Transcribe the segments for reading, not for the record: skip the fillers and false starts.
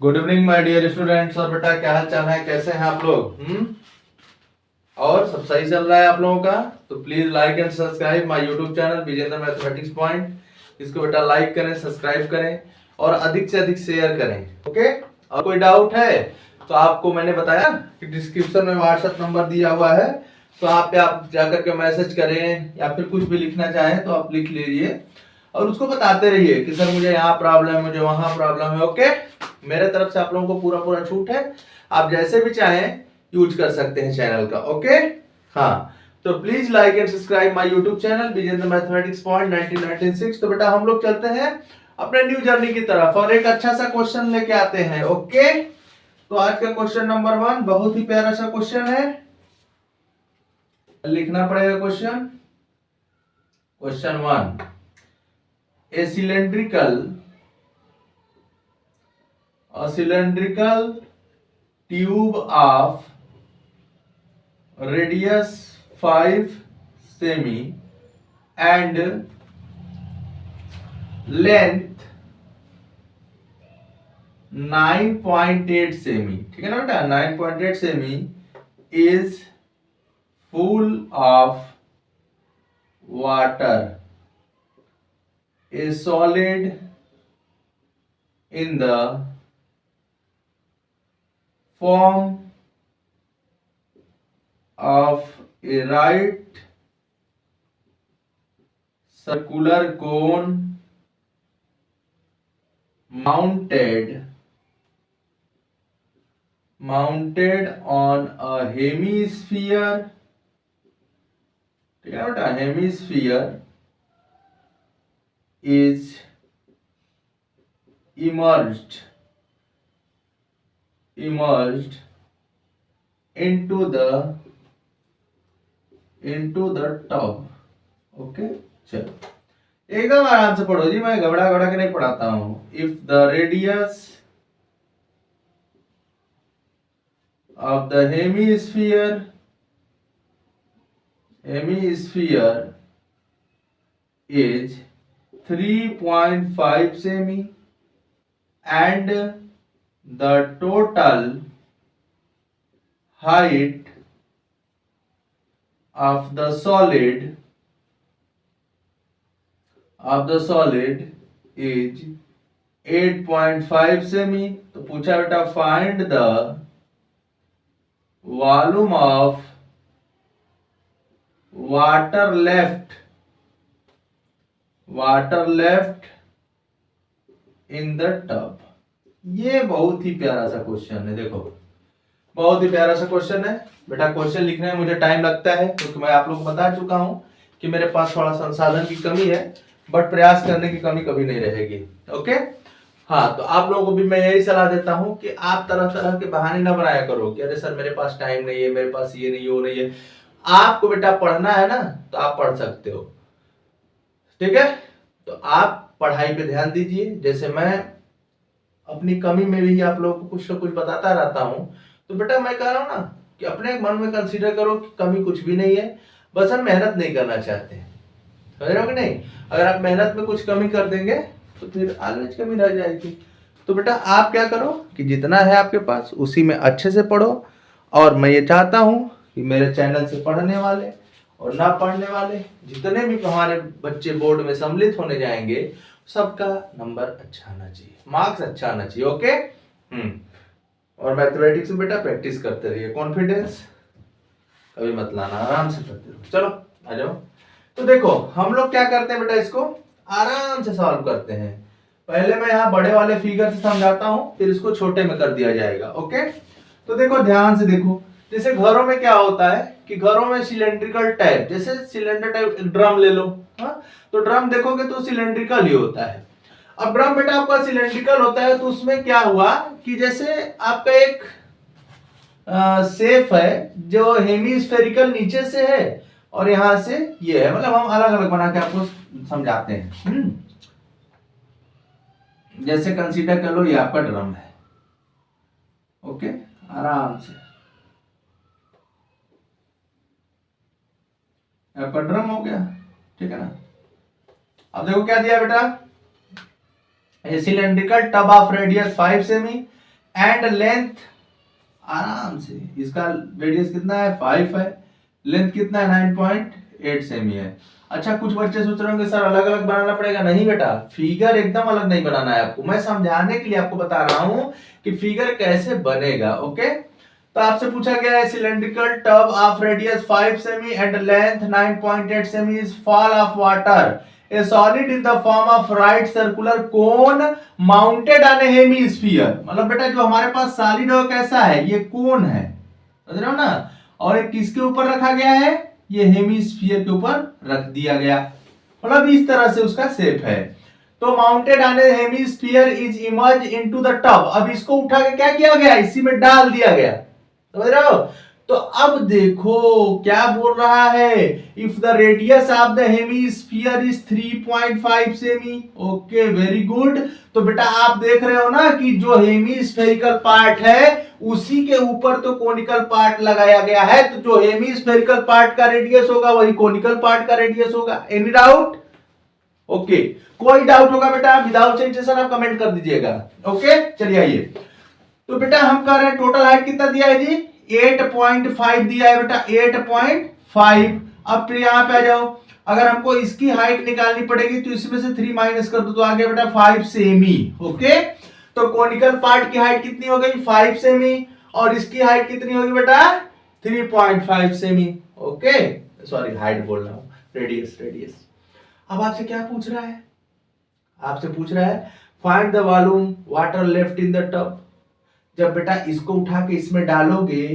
Good evening my dear students. और बेटा क्या हाल चाल है, कैसे हैं आप लोग? और सब सही चल रहा है आप लोगों का? तो please like and subscribe my YouTube channel Vijendra mathematics point. इसको बेटा लाइक करें, सब्सक्राइब करें और अधिक से अधिक शेयर करें। ओके। और कोई डाउट है तो आपको मैंने बताया कि डिस्क्रिप्शन में व्हाट्सएप नंबर दिया हुआ है, तो आप जाकर के मैसेज करें या फिर कुछ भी लिखना चाहें तो आप लिख लीजिए और उसको बताते रहिए कि सर मुझे यहाँ प्रॉब्लम है, मुझे वहां प्रॉब्लम है। ओके, मेरे तरफ से आप लोगों को पूरा पूरा छूट है, आप जैसे भी चाहें यूज कर सकते हैं चैनल का। ओके, हाँ, तो please like and subscribe my YouTube channel Vijendra mathematics point 1996। तो बेटा हम लोग चलते हैं अपने न्यू जर्नी की तरफ और एक अच्छा सा क्वेश्चन लेके आते हैं। ओके, तो आज का क्वेश्चन नंबर 1 बहुत ही प्यारा सा क्वेश्चन है, लिखना पड़ेगा question. Question 1, a cylindrical tube of radius 5 semi and length 9.8 semi, ठीक है ना बेटा, 9.8 semi is full of water, a solid in the form of a right circular cone mounted on a hemisphere, ठीक है बेटा, hemisphere is immersed into the tub। Okay, चलो एकदम आराम से पढ़ो जी, मैं घबरा घबरा के नहीं पढ़ाता हूं। If the radius of the hemisphere is 3.5 semi and the total height of the solid is 8.5 semi, तो पूछा बेटा find the volume of water left in the tub. ये बहुत ही प्यारा सा क्वेश्चन है, देखो बहुत ही प्यारा सा क्वेश्चन है बेटा। क्वेश्चन लिखने में मुझे टाइम लगता है क्योंकि मैं आप लोग को बता चुका हूं कि मेरे पास थोड़ा संसाधन की कमी है, बट प्रयास करने की कमी कभी नहीं रहेगी। ओके, हाँ, तो आप लोगों को भी मैं यही सलाह देता हूं कि आप तरह तरह के बहाने ना बनाया करो कि अरे सर मेरे पास टाइम नहीं है, मेरे पास ये नहीं है, वो नहीं है। आपको बेटा पढ़ना है ना तो आप पढ़ सकते हो, ठीक है। तो आप पढ़ाई पे ध्यान दीजिए, जैसे मैं अपनी कमी में भी आप लोगों को कुछ ना कुछ बताता रहता हूं, तो बेटा मैं कह रहा हूं ना कि अपने मन में कंसीडर करो कि कमी कुछ भी नहीं है, बस हम मेहनत नहीं करना चाहते हैं, समझ रहे हो कि नहीं। अगर आप मेहनत में कुछ कमी कर देंगे तो फिर आगे कमी रह जाएगी। तो बेटा आप क्या करो कि जितना है आपके पास उसी में अच्छे से पढ़ो। और मैं ये चाहता हूं कि मेरे चैनल से पढ़ने वाले और ना पढ़ने वाले जितने भी हमारे बच्चे बोर्ड में सम्मिलित होने जाएंगे सबका नंबर अच्छा आना चाहिए, मार्क्स अच्छा आना चाहिए। ओके, और मैथमेटिक्स में बेटा प्रैक्टिस करते रहिए, कॉन्फिडेंस कभी मत लाना, आराम से करते रहो। चलो आ जाओ। तो देखो हम लोग क्या करते हैं बेटा, इसको आराम से सॉल्व करते हैं। पहले मैं यहाँ बड़े वाले फिगर से समझाता हूँ, फिर इसको छोटे में कर दिया जाएगा। ओके, तो देखो ध्यान से देखो, जैसे घरों में क्या होता है कि घरों में सिलेंड्रिकल टाइप, जैसे सिलेंडर टाइप ड्रम ले लो, हाँ, तो ड्रम देखोगे तो सिलेंड्रिकल ही होता है। अब ड्रम बेटा आपका सिलेंड्रिकल होता है तो उसमें क्या हुआ कि जैसे आपका एक शेप है जो हेमीस्फेरिकल नीचे से है और यहां से ये है, मतलब हम अलग अलग बना के आपको समझाते हैं। जैसे कंसीडर कर लो ये आपका ड्रम है। ओके, आराम से आपका ड्रम हो गया, ठीक है ना। अब देखो क्या दिया बेटा, ए cylindrical tub of radius 5 semi and length आराम से, इसका रेडियस कितना है 5 है, लेंथ कितना है 9.8 सेमी है। अच्छा कुछ बच्चे सोच रहे होंगे सर अलग अलग बनाना पड़ेगा, नहीं बेटा, फिगर एकदम अलग नहीं बनाना है आपको, मैं समझाने के लिए आपको बता रहा हूं कि फिगर कैसे बनेगा। ओके, तो आपसे पूछा गया है cylindrical tub of radius 5 semi and length 9.8 semi is fall of water A solid in the form of right circular cone mounted on A hemisphere. मतलब बेटा जो हमारे पास सॉलिड है कैसा है, ये कोन है, समझ रहे हो ना, और एक किसके ऊपर रखा गया है, ये हेमीस्फीयर के ऊपर रख दिया गया, मतलब इस तरह से उसका शेप है। तो mounted on A hemisphere is emerge into the tub. अब इसको उठा के क्या किया गया, इसी में डाल दिया गया, समझ रहे हो। तो अब देखो क्या बोल रहा है, if the radius of the hemisphere is 3.5 semi. Okay very good. तो बेटा आप देख रहे हो ना कि जो हेमीस्फेरिकल पार्ट है उसी के ऊपर तो कोनिकल पार्ट लगाया गया है, तो जो हेमीस्फेरिकल पार्ट का रेडियस होगा वही कोनिकल पार्ट का रेडियस होगा। Any doubt? ओके, कोई डाउट होगा बेटा विदाउट सेंसेशन आप कमेंट कर दीजिएगा। ओके चलिए आइए, तो बेटा हम कह रहे हैं टोटल हाइट कितना दिया है जी, 8.5 दिया है बेटा, 8.5। अब फिर यहां पे आ जाओ, अगर हमको इसकी हाइट निकालनी पड़ेगी तो इसमें से 3 माइनस कर दो तो आ गया बेटा 5 सेमी। ओके, तो कोनिकल पार्ट की हाइट कितनी हो गई 5 सेमी और इसकी हाइट कितनी होगी बेटा 3.5 सेमी। ओके सॉरी हाइट बोल रहा हूं, रेडियस रेडियस। अब आपसे क्या पूछ रहा है, आपसे पूछ रहा है find the volume water left in the tub. जब बेटा इसको उठा के इसमें डालोगे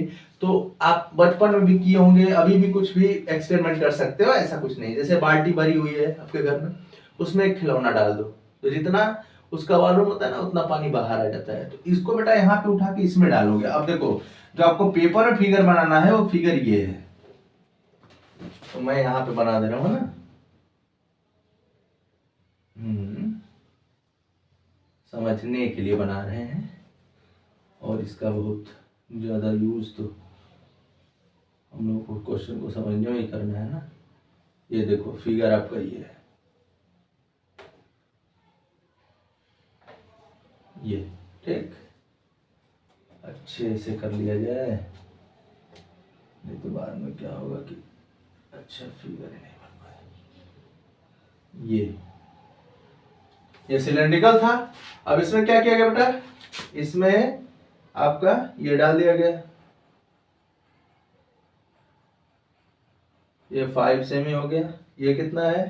तो आप बचपन में भी किए होंगे, अभी भी कुछ भी एक्सपेरिमेंट कर सकते हो, ऐसा कुछ नहीं। जैसे बाल्टी भरी हुई है आपके घर में, उसमें एक खिलौना डाल दो तो जितना उसका वॉल्यूम होता है ना उतना पानी बाहर आ जाता है। तो इसको बेटा यहाँ पे उठा के इसमें डालोगे। अब देखो जो आपको पेपर में फिगर बनाना है वो फिगर ये है, तो मैं यहाँ पे बना दे रहा हूँ ना, समझने के लिए बना रहे हैं और इसका बहुत ज्यादा यूज तो हम लोग को क्वेश्चन को समझने में ही करना है ना। ये देखो फिगर आपका ये है, ये ठीक अच्छे से कर लिया जाए, नहीं तो बाद में क्या होगा कि अच्छा फिगर ही नहीं बन पाए। ये सिलेंड्रिकल था। अब इसमें क्या किया गया बेटा, इसमें आपका ये डाल दिया गया, ये 5 सेमी हो गया। ये कितना है,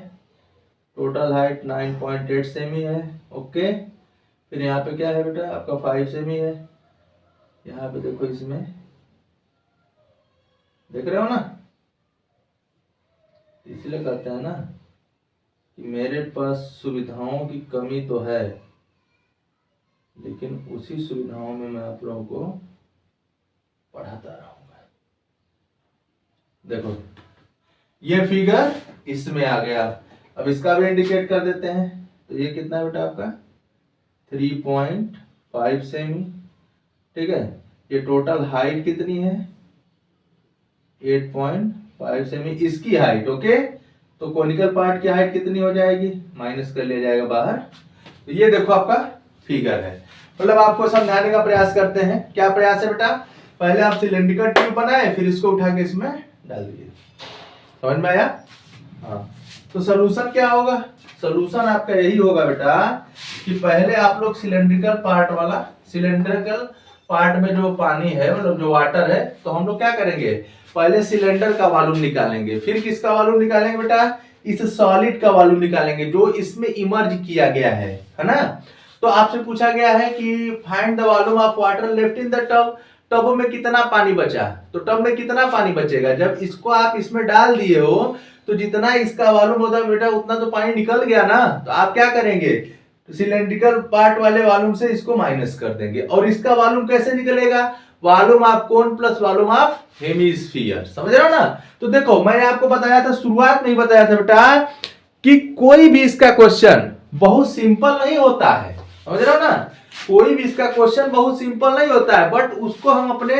टोटल हाइट 9.8 सेमी है। ओके, फिर यहाँ पे क्या है बेटा आपका 5 सेमी है। यहाँ पे देखो इसमें देख रहे हो ना, इसलिए कहते हैं ना कि मेरे पास सुविधाओं की कमी तो है लेकिन उसी सुविधाओं में मैं आप लोगों को पढ़ाता रहूंगा। देखो ये फिगर इसमें आ गया, अब इसका भी इंडिकेट कर देते हैं। तो ये कितना है बेटा आपका 3.5 सेमी, ठीक है। ये टोटल हाइट कितनी है 8.5 सेमी, इसकी हाइट। ओके, तो कोनिकल पार्ट की हाइट कितनी हो जाएगी, माइनस कर लिया जाएगा बाहर। तो ये देखो आपका फिगर है, मतलब आपको समझाने का प्रयास करते हैं। क्या प्रयास है बेटा, पहले आप सिलेंड्रिकल ट्यूब बनाए फिर इसको उठा के इसमें डाल दिए, समझ में आया। हाँ, तो सोल्यूशन क्या होगा, सोल्यूशन आपका यही होगा बेटा कि पहले आप लोग सिलेंड्रिकल पार्ट वाला, सिलेंड्रिकल पार्ट में जो पानी है मतलब जो वाटर है, तो हम लोग क्या करेंगे पहले सिलेंडर का वॉल्यूम निकालेंगे, फिर किसका वॉल्यूम निकालेंगे बेटा, इस सॉलिड का वॉल्यूम निकालेंगे जो इसमें इमर्ज किया गया है ना। तो आपसे पूछा गया है कि find the volume of water left in the tub, tub में कितना पानी बचा। तो टब में कितना पानी बचेगा, जब इसको आप इसमें डाल दिए हो तो जितना इसका वॉल्यूम होता है बेटा उतना तो पानी निकल गया ना। तो आप क्या करेंगे, तो सिलेंड्रिकल पार्ट वाले वॉल्यूम से इसको माइनस कर देंगे। और इसका वॉल्यूम कैसे निकलेगा, volume of cone plus volume of hemisphere, समझ रहे हो ना। तो देखो मैंने आपको बताया था, शुरुआत में ही बताया था बेटा कि कोई भी इसका क्वेश्चन बहुत सिंपल नहीं होता है, समझ रहे हो ना। कोई भी इसका क्वेश्चन बहुत सिंपल नहीं होता है, बट उसको हम अपने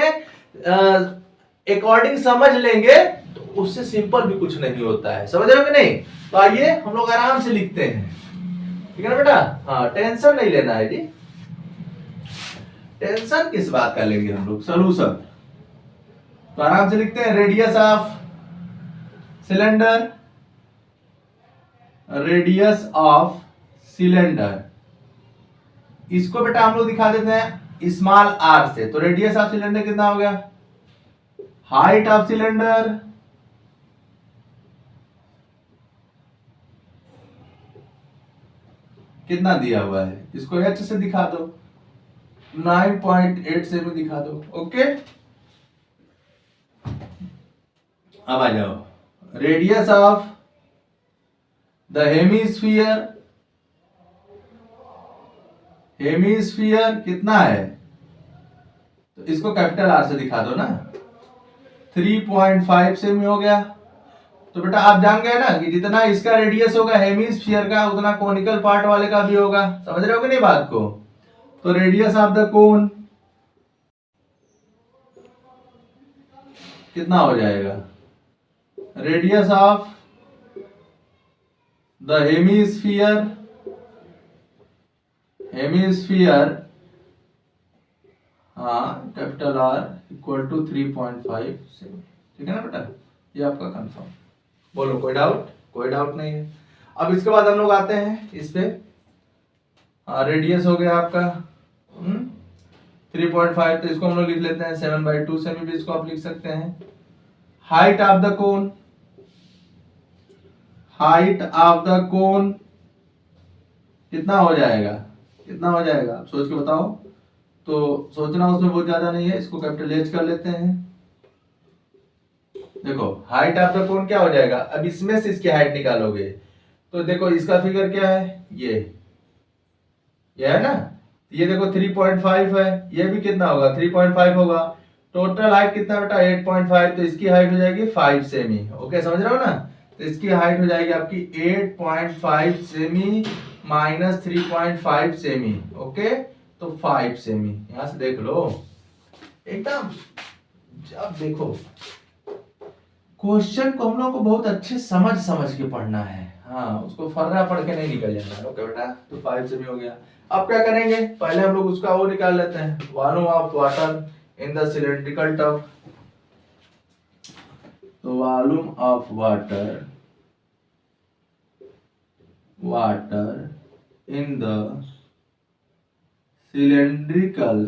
अकॉर्डिंग समझ लेंगे तो उससे सिंपल भी कुछ नहीं होता है, समझ रहे हो कि नहीं। तो आइए हम लोग आराम से लिखते हैं, ठीक है ना बेटा। हाँ, टेंशन नहीं लेना है जी। टेंशन किस बात का लेंगे हम लोग, सोल्यूशन। तो आराम से लिखते हैं, radius of cylinder, radius of cylinder, इसको बेटा हम लोग दिखा देते हैं स्मॉल आर से। तो रेडियस ऑफ सिलेंडर कितना हो गया, हाइट ऑफ सिलेंडर कितना दिया हुआ है, इसको एच से दिखा दो, 9.8 से भी दिखा दो। ओके, अब आ जाओ, radius of the hemisphere, hemisphere कितना है, तो इसको कैपिटल आर से दिखा दो ना, 3.5 सेमी हो गया। तो बेटा आप जान गए ना कि जितना इसका रेडियस होगा हेमीस्फीयर का, उतना कोनिकल पार्ट वाले का भी होगा। समझ रहे हो कि नहीं बात को। तो रेडियस ऑफ द कोन कितना हो जाएगा, radius of the hemisphere, hemisphere हाँ कैपिटल आर इक्वल टू 3.5 सेमी। ठीक है ना बेटा, ये आपका कंफर्म। बोलो कोई डाउट, कोई डाउट नहीं है। अब इसके बाद हम लोग आते हैं इस पे, रेडियस हो गया आपका 3.5, तो इसको हम लोग लिख लेते हैं 7/2 सेमी, भी इसको आप लिख सकते हैं। Height of the cone, height of the कोन कितना हो जाएगा, कितना हो जाएगा आप सोच के बताओ। तो सोचना उसमें बहुत ज्यादा नहीं है, इसको कैपिटल एच कर लेते हैं। देखो हाइट ऑफ द कोन क्या हो जाएगा, अब इसमें से इसकी हाइट निकालोगे तो देखो इसका फिगर क्या है, ये है ना, ये देखो 3.5 है, ये भी कितना होगा 3.5 होगा। टोटल हाइट कितना बेटा 8.5, तो इसकी हाइट हो जाएगी 5 सेमी। ओके समझ रहे हो ना, तो इसकी हाइट हो जाएगी आपकी 8.5 सेमी माइनस 3.5 सेमी। ओके तो 5 सेमी, यहां से देख लो एकदम। अब देखो क्वेश्चन को हम लोग को बहुत अच्छे समझ समझ के पढ़ना है, हाँ उसको फर्रा पढ़ के नहीं निकल जाना। ओके बेटा, तो 5 सेमी हो गया। अब क्या करेंगे, पहले हम लोग उसका वो निकाल लेते हैं, volume of water in the cylindrical tub. तो volume of water, water in the cylindrical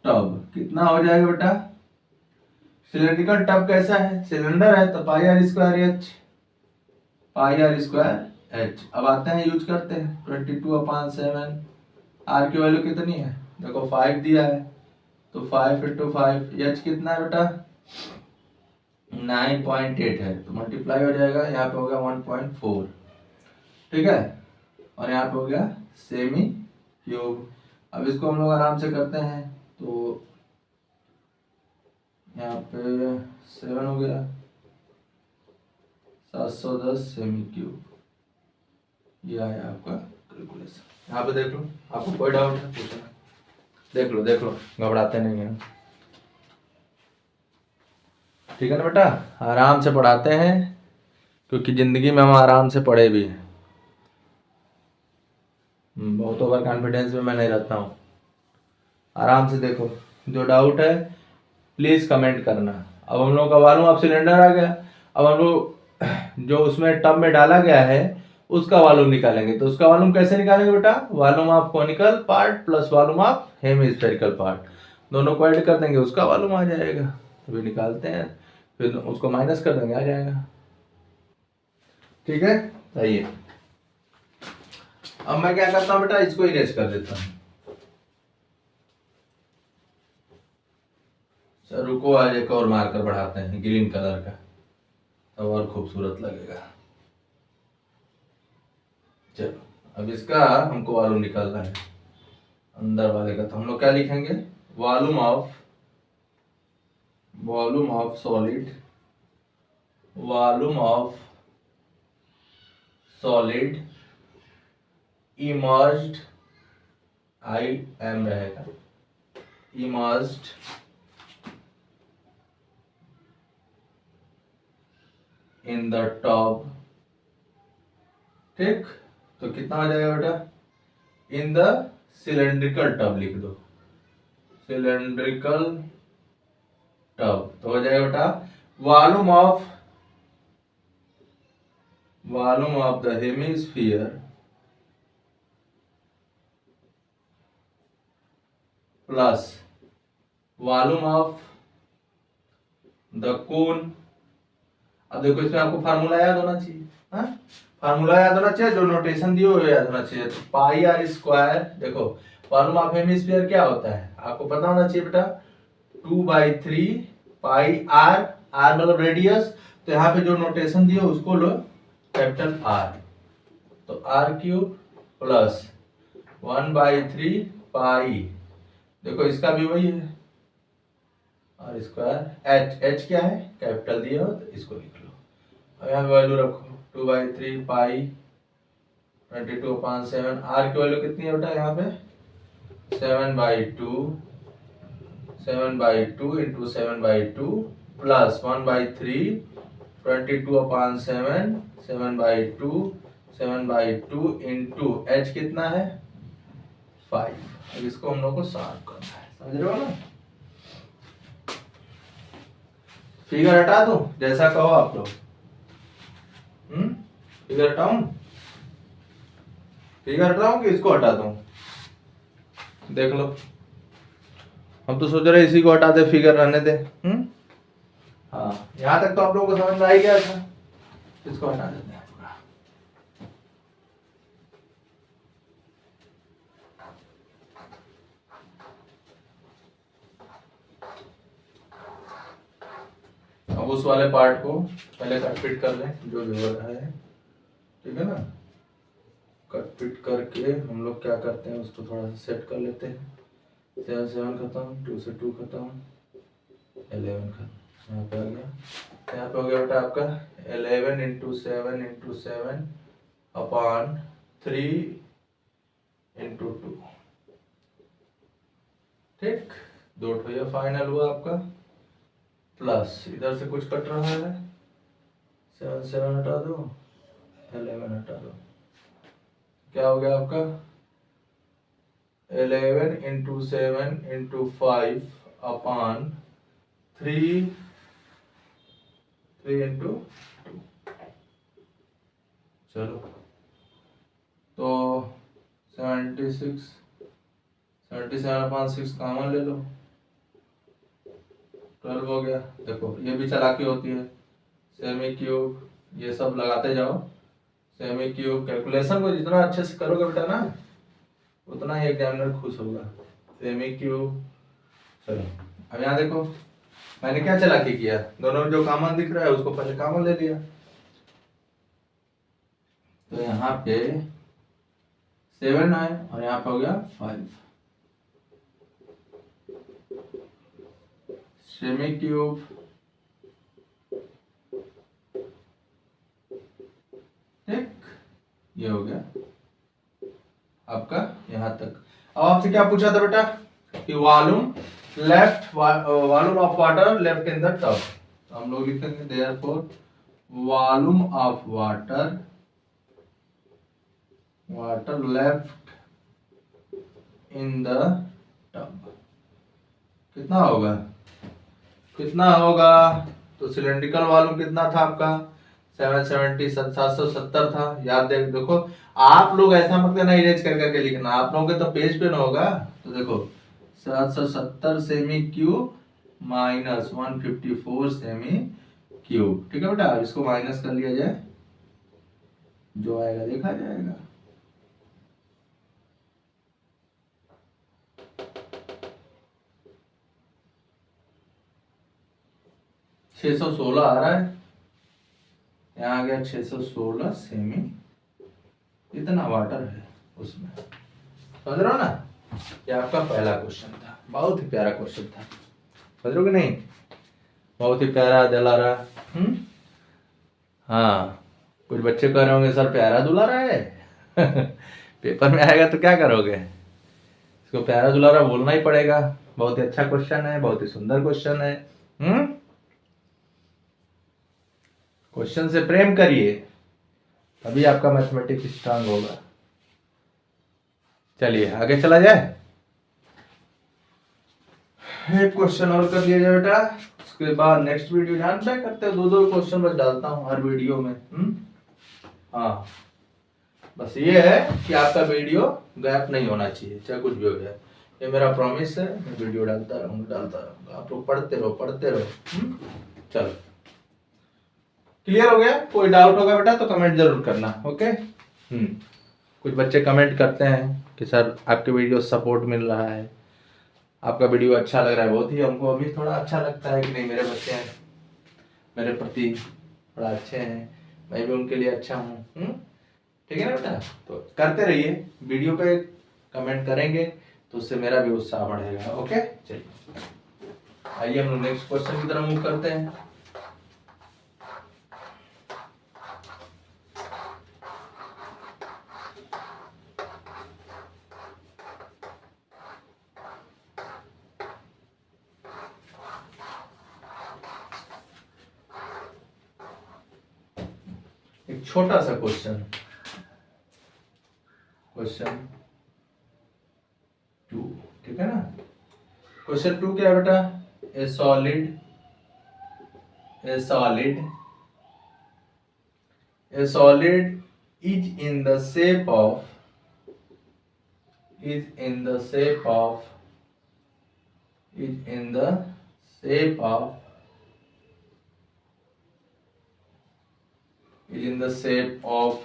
tub कितना हो जाएगा बेटा, सिलेंड्रिकल टब कैसा है, सिलेंडर है तो pi r square h, pi r square h. अब आते हैं यूज करते हैं 22/7, आर की वैल्यू कितनी है देखो 5 दिया है, तो 5 × 5, एच कितना है बेटा 9.8 है, तो मल्टीप्लाई हो जाएगा, यहाँ पे हो गया 1.4। ठीक है, और यहाँ पे हो गया सेमी क्यूब। अब इसको हम लोग आराम से करते हैं, तो यहाँ पे 7 हो गया, 710 सेमी क्यूब, ये आया आपका कैलकुलेशन। यहाँ पे देख लो, आपको कोई डाउट है पूछना, देख लो देख लो, घबराते नहीं है। ठीक है ना बेटा, आराम से पढ़ाते हैं, क्योंकि जिंदगी में हम आराम से पढ़े भी हैं। बहुत ओवर कॉन्फिडेंस में मैं नहीं रहता हूँ। आराम से देखो, जो डाउट है प्लीज कमेंट करना। अब हम लोग का वॉल्यूम ऑफ सिलेंडर आ गया, अब हम लोग जो उसमें टब में डाला गया है उसका वॉल्यूम निकालेंगे। तो उसका वॉल्यूम कैसे निकालेंगे बेटा, volume of conical part plus volume of hemispherical part, दोनों को ऐड कर देंगे, उसका वॉल्यूम आ जाएगा। तो भी निकालते हैं, फिर उसको माइनस कर देंगे, आ जाएगा। ठीक है, सही है। अब मैं क्या करता हूं बेटा, इसको इरेज कर देता हूं। सर रुको, आज एक और मार्कर बढ़ाते हैं ग्रीन कलर का, तो और खूबसूरत लगेगा। चलो, अब इसका हमको वॉल्यूम निकालना है अंदर वाले का। तो हम लोग क्या लिखेंगे, volume of solid, volume of solid emerged, IM रहेगा, इमर्ज्ड इन द टब। ठीक, तो कितना हो जाएगा बेटा, इन द सिलेंड्रिकल टब लिख दो, सिलेंड्रिकल टब, तो हो जाएगा बेटा volume of the hemisphere plus volume of the कोन। अब देखो इसमें आपको फार्मूला याद होना चाहिए, हाँ फार्मूला याद होना चाहिए, जो नोटेशन दिए हुए याद होना चाहिए। तो पाई आर स्क्वायर, देखो वॉल्यूम ऑफ हेमिस्फीयर क्या होता है आपको पता होना चाहिए बेटा, 2/3 पाई आर, आर मतलब रेडियस, तो यहाँ पे जो नोटेशन दिए उसको लो कैपिटल आर, तो आर क्यूब प्लस 1/3 पाई, देखो इसका भी वही है आर स्क्वायर, एच क्या है कैपिटल दिया हो तो इसको लिख लो। अब यहाँ वैल्यू रखो 2/3 पाई 22/7, आर की वैल्यू कितनी है बेटा यहाँ पे 7/2 इंटू 7/2 प्लस 1/3 22/7 7/2 इंटू एच कितना है 5। अब इसको हम लोग को सॉल्व करना है, समझ रहे हो ना। फिगर हटा दूं जैसा कहो आप लोग, फिगर हटाऊं, फिगर हटाऊं कि इसको हटा दूं, देख लो हम तो सोच रहे इसी को हटा दे, फिगर रहने दे। हाँ यहां तक तो आप लोगों को समझ में आ ही गया था, इसको हटा देते हैं पूरा। अब उस वाले पार्ट को पहले कट फिट कर लें जो भी हो रहा है, ठीक है ना। कट फिट करके हम लोग क्या करते हैं उसको थोड़ा सा सेट कर लेते हैं। 7 7 खत्म, 2 से 2 खत्म, 11 खत्म, यहाँ पे आ गया, यहाँ पे हो गया बेटा आपका 11 इंटू 7 अपॉन 3 इंटू 2, ठीक, 2 ये फाइनल हुआ आपका, प्लस इधर से कुछ कट रहा है, 7 7 हटा दो, 11 हटा दो, क्या हो गया आपका 11 इंटू 7 इंटू 5 अपॉन 3 इंटू 2। चलो तो 77/6 कॉमन ले लो, 12 हो गया। देखो ये भी चालाकी होती है, सेमी क्यूब ये सब लगाते जाओ, सेमी क्यूब कैलकुलेशन को जितना अच्छे से करोगे बेटा ना उतना ही एग्जामिनर खुश होगा। सेमी क्यूब, चलो अब यहाँ देखो मैंने क्या चालाकी किया, दोनों में जो कॉमन दिख रहा है उसको पहले कॉमन ले लिया, तो यहाँ पे 7 है और यहाँ पे हो गया 5, सेमी क्यूब ठीक, ये हो गया आपका यहाँ तक। अब आपसे क्या पूछा था बेटा कि volume of water left in the tub, तो हम लोग लिखेंगे therefore volume of water left in the tub कितना होगा, तो सिलेंड्रिकल वॉल्यूम कितना था आपका 770 था, याद देखो आप लोग ऐसा मत करना इरेज कर करके लिखना, आप लोगों के तो पेज पे ना होगा, तो देखो 770 semi cube minus 154 semi cube, ठीक है बेटा। अब इसको माइनस कर लिया जाए, जो आएगा देखा जाएगा। छह सौ 16 आ रहा है, यहाँ आ गया 616 सेमी, इतना वाटर है उसमें, समझ रहे हो ना। ये आपका पहला क्वेश्चन था, बहुत ही प्यारा क्वेश्चन था, समझ रहे हो कि नहीं, बहुत ही प्यारा दुलारा। हाँ कुछ बच्चे कह रहे होंगे सर प्यारा दुलारा है पेपर में आएगा तो क्या करोगे, इसको प्यारा दुलारा बोलना ही पड़ेगा, बहुत ही अच्छा क्वेश्चन है, बहुत ही सुंदर क्वेश्चन है। क्वेश्चन से प्रेम करिए तभी आपका मैथमेटिक्स स्ट्रांग होगा। चलिए आगे चला जाए, एक क्वेश्चन और कर लिया जाए बेटा, उसके बाद नेक्स्ट वीडियो ध्यान से करते हैं, 2-2 क्वेश्चन बस डालता हूँ हर वीडियो में। हाँ बस ये है कि आपका वीडियो गैप नहीं होना चाहिए, चाहे कुछ भी हो जाए, ये मेरा प्रॉमिस है, मैं वीडियो डालता रहूंगा, आप लोग पढ़ते रहो। चलो क्लियर हो गया, कोई डाउट होगा बेटा तो कमेंट जरूर करना, ओके। कुछ बच्चे कमेंट करते हैं कि सर आपके वीडियो सपोर्ट मिल रहा है, आपका वीडियो अच्छा लग रहा है, बहुत ही हमको अभी थोड़ा अच्छा लगता है कि नहीं, मेरे बच्चे हैं मेरे प्रति थोड़ा अच्छे हैं, मैं भी उनके लिए अच्छा हूँ। ठीक है ना बेटा, तो करते रहिए, वीडियो पे कमेंट करेंगे तो उससे मेरा भी उत्साह बढ़ेगा, ओके। चलिए आइए हम लोग नेक्स्ट क्वेश्चन की तरफ मूव करते हैं। एक छोटा सा क्वेश्चन 2, ठीक है ना। क्वेश्चन 2 क्या है बेटा, ए solid is in the shape of is in the shape of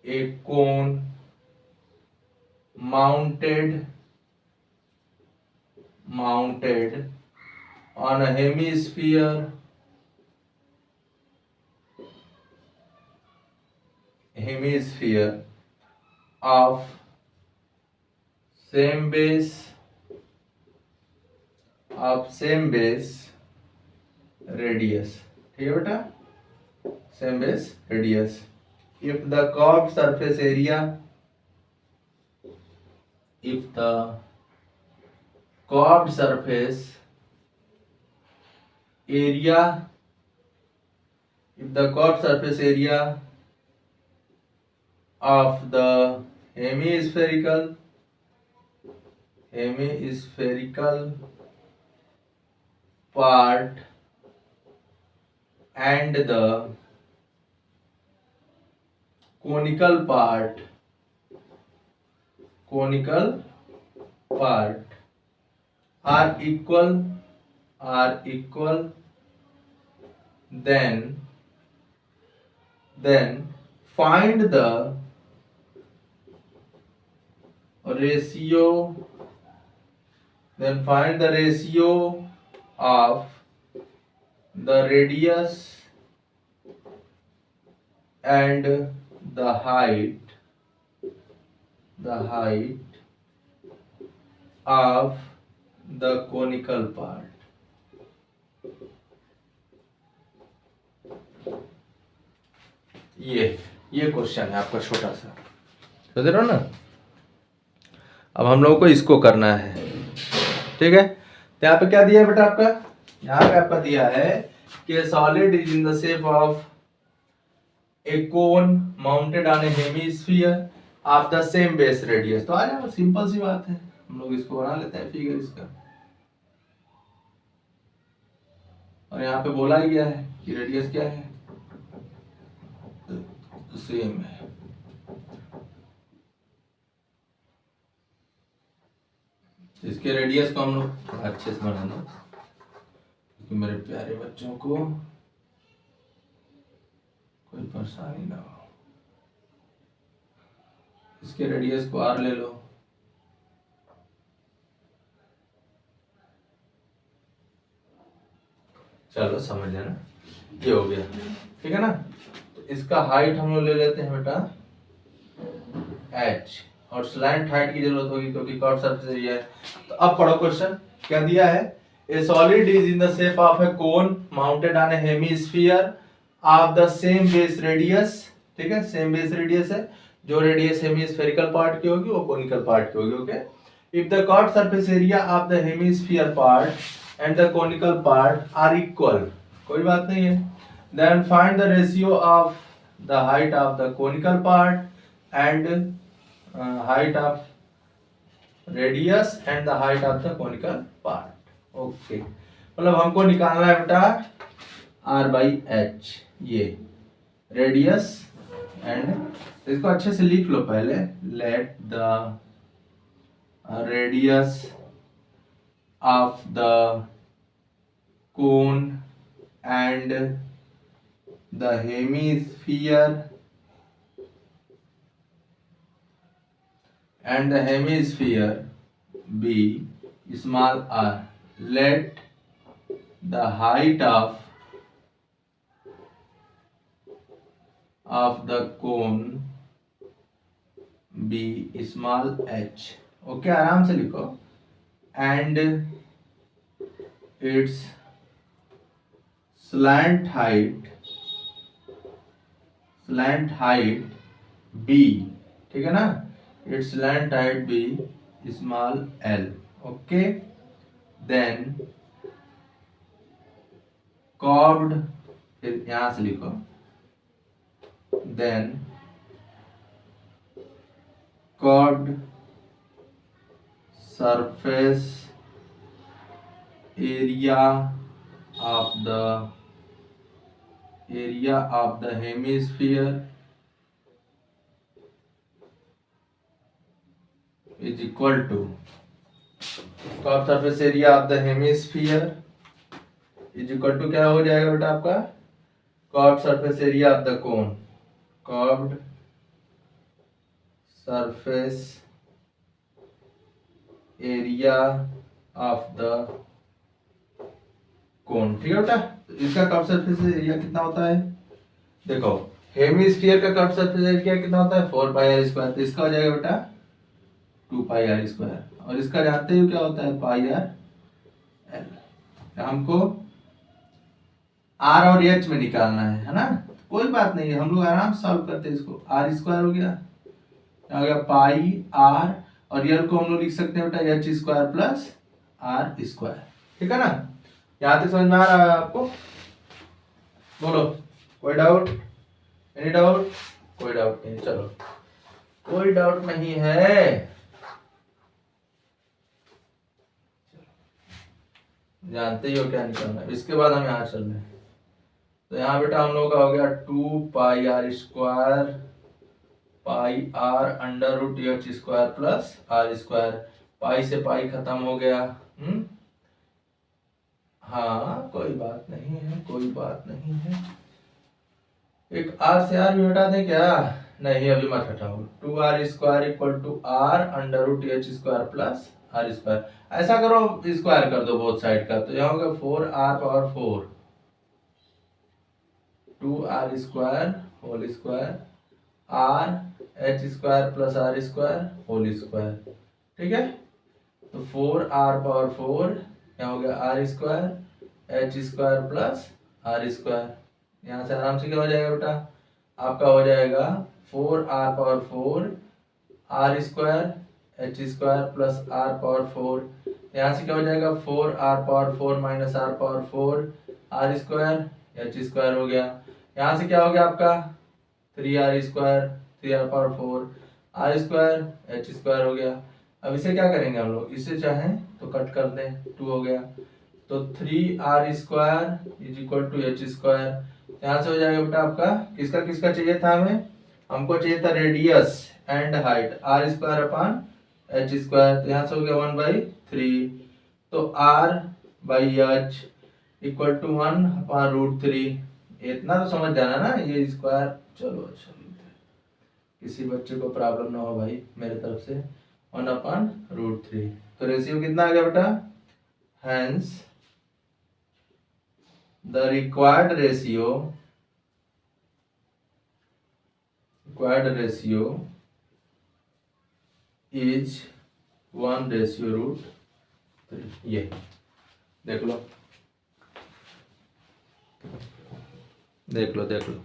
a cone mounted on a hemisphere of same base radius, ठीक है बेटा, same base radius, if the curved surface area of the hemispherical part and the conical part are equal, then find the ratio of the radius and the height of the conical part। ये question है आपका छोटा सा, समझ रहे हो ना। अब हम लोगों को इसको करना है, ठीक है। तो यहाँ पे क्या दिया है बेटा आपका, यहाँ पे आपका दिया है कि solid is in the shape of A cone mounted on A hemisphere of the same base radius. तो आ जाओ, सिंपल सी बात है, हम लोग इसको बना लेते हैं फिगर इसका, और यहाँ पे बोला ही गया है कि रेडियस क्या है, सेम है। इसके रेडियस को हम लोग थोड़ा अच्छे से बनाना, क्योंकि मेरे प्यारे बच्चों को कोई परेशानी ना हो। इसके रेडियस को r ले लो, चलो समझ लेना, ये हो गया, ठीक है ना। तो इसका हाइट हम लोग ले लेते हैं बेटा h, और स्लैंट हाइट की जरूरत होगी क्योंकि कर्व सरफेस एरिया है। तो अब पढ़ो क्वेश्चन क्या दिया है, ए solid is in the shape of A cone mounted on A hemisphere of the same base radius, ठीक है, सेम बेस रेडियस है, जो रेडियस हेमिस्फेरिकल पार्ट की होगी वो कोनिकल पार्ट की होगी, okay. If the curve surface area of the hemisphere part and the conical part are equal, कोई बात नहीं है, then find the ratio of the height of the conical part and height of radius and the height of the conical part. Okay, मतलब हमको निकालना है बेटा R by H, ये रेडियस एंड इसको अच्छे से लिख लो पहले। Let the radius of the cone and the hemisphere be small r. Let the height of the cone be small h. Okay, आराम से लिखो। and its slant height b, ठीक है ना, its slant height be small l. okay, then curved, फिर यहां से लिखो, then curved surface area of the hemisphere is equal to curved surface area of the hemisphere is equal to क्या हो जाएगा बेटा आपका, curved surface area of the cone, curved surface area of the cone, ठीक है बेटा। तो इसका कर्व सरफेस एरिया कितना होता है, देखो हेमिस्फीयर का कर्व सरफेस एरिया कितना होता है 4 पाई आर स्क्वायर, तो इसका हो जाएगा बेटा 2 पाई आर स्क्वायर, और इसका जानते हो क्या होता है पाई आर एल। हमको आर और एच में निकालना है ना, कोई बात नहीं है, हम लोग आराम से सॉल्व करते हैं इसको। आर स्क्वायर हो गया, हो गया पाई आर, और यल को हम लोग लिख सकते हैं बेटा H square plus are square, ठीक है ना। यहां तक समझ में आ रहा है आपको, बोलो कोई डाउट, एनी डाउट, कोई डाउट नहीं, चलो कोई डाउट नहीं है, जानते ही हो क्या निकलना है। इसके बाद हम यहाँ चल रहे हैं, तो यहाँ बेटा हम लोग का हो गया 2 pi r square pi r under root H square plus are square, pi से पाई खत्म हो गया। हाँ कोई बात नहीं है, कोई बात नहीं है, एक आर से आर भी हटा दें क्या, नहीं अभी मत हटाओ। 2 R square equal to R under root H square plus are square, ऐसा करो स्क्वायर कर दो बोथ साइड का, तो यहाँ होगा 4 R power 4, 2 R square whole square R H square plus are square whole square, ठीक है। तो 4 आर पावर 4, यहाँ हो गया R square H square plus are square, यहाँ से आराम से क्या हो जाएगा बेटा आपका, हो जाएगा 4 R power 4 R square H square plus R power 4, यहाँ से क्या हो जाएगा 4 R power 4 minus R power 4 R square H square हो गया, यहाँ से क्या हो गया आपका 3 R square 3 R power 4 R square H square हो गया। अब इसे क्या करेंगे हम लोग, इसे चाहें तो कट कर दें, 2 हो गया, तो 3 R square is equal to H square, यहाँ से हो जाएगा बेटा आपका किसका किसका चाहिए था हमें, हमको चाहिए था radius and height R square upon H square, तो यहाँ से हो गया 1/3, तो R by H equal to 1 upon root 3, इतना तो समझ जाना ना ये स्क्वायर। चलो अच्छा, किसी बच्चे को प्रॉब्लम ना हो भाई मेरे तरफ से, 1 अपॉन रूट 3, तो रेशियो कितना आ गया बेटा, hence the required ratio is 1/√3, ये देख लो देख लो देख लो,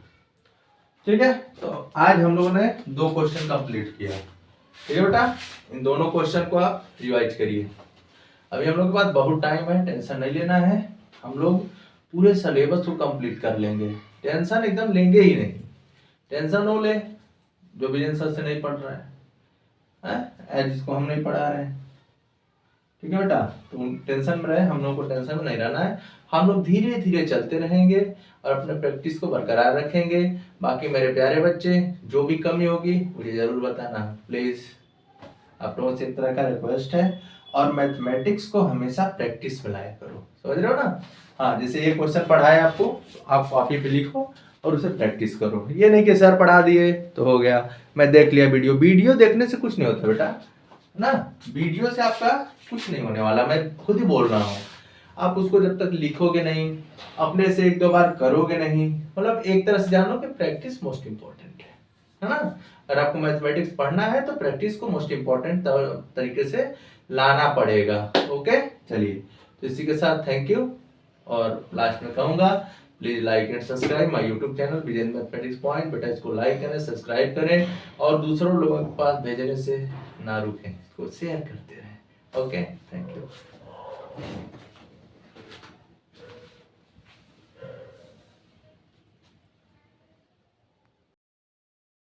ठीक है। तो आज हम लोगों ने 2 क्वेश्चन कंप्लीट किया, ठीक है बेटा, इन दोनों क्वेश्चन को आप रिवाइज करिए। अभी हम लोग के पास बहुत टाइम है, टेंशन नहीं लेना है, हम लोग पूरे सिलेबस को कंप्लीट कर लेंगे, टेंशन एकदम लेंगे ही नहीं, टेंशन हो ले जो बिजनेस से नहीं पढ़ रहा है, एज इसको हम नहीं पढ़ा रहे हैं, ठीक है बेटा। तुम टेंशन में रहे, हम लोग को टेंशन में नहीं रहना है। हम लोग धीरे धीरे चलते रहेंगे और अपने प्रैक्टिस को बरकरार रखेंगे। बाकी मेरे प्यारे बच्चे, जो भी कमी होगी मुझे जरूर बताना प्लीज, आप लोगों से एक तरह का रिक्वेस्ट है। और मैथमेटिक्स को हमेशा प्रैक्टिस में लाया करो, समझ रहे हो ना। हाँ, जैसे ये क्वेश्चन पढ़ा है आपको, आप कॉपी पे लिखो और उसे प्रैक्टिस करो। ये नहीं कि सर पढ़ा दिए तो हो गया, मैं देख लिया वीडियो। वीडियो देखने से कुछ नहीं होता बेटा ना, वीडियो से आपका कुछ नहीं होने वाला, मैं खुद ही बोल रहा हूँ। आप उसको जब तक लिखोगे नहीं, अपने से एक दो बार करोगे नहीं, मतलब एक तरह से जानो कि प्रैक्टिस मोस्ट इम्पोर्टेंट है ना। अगर आपको मैथमेटिक्स पढ़ना है तो प्रैक्टिस को मोस्ट इम्पोर्टेंट तरीके से लाना पड़ेगा। ओके, चलिए, तो इसी के साथ थैंक यू। और लास्ट में कहूंगा, please like and subscribe my YouTube channel vision mathematics point. बेटा इसको लाइक करें, सब्सक्राइब करें और दूसरों लोगों के पास भेजने से ना रुकें, इसको शेयर करते रहें। Okay, thank you.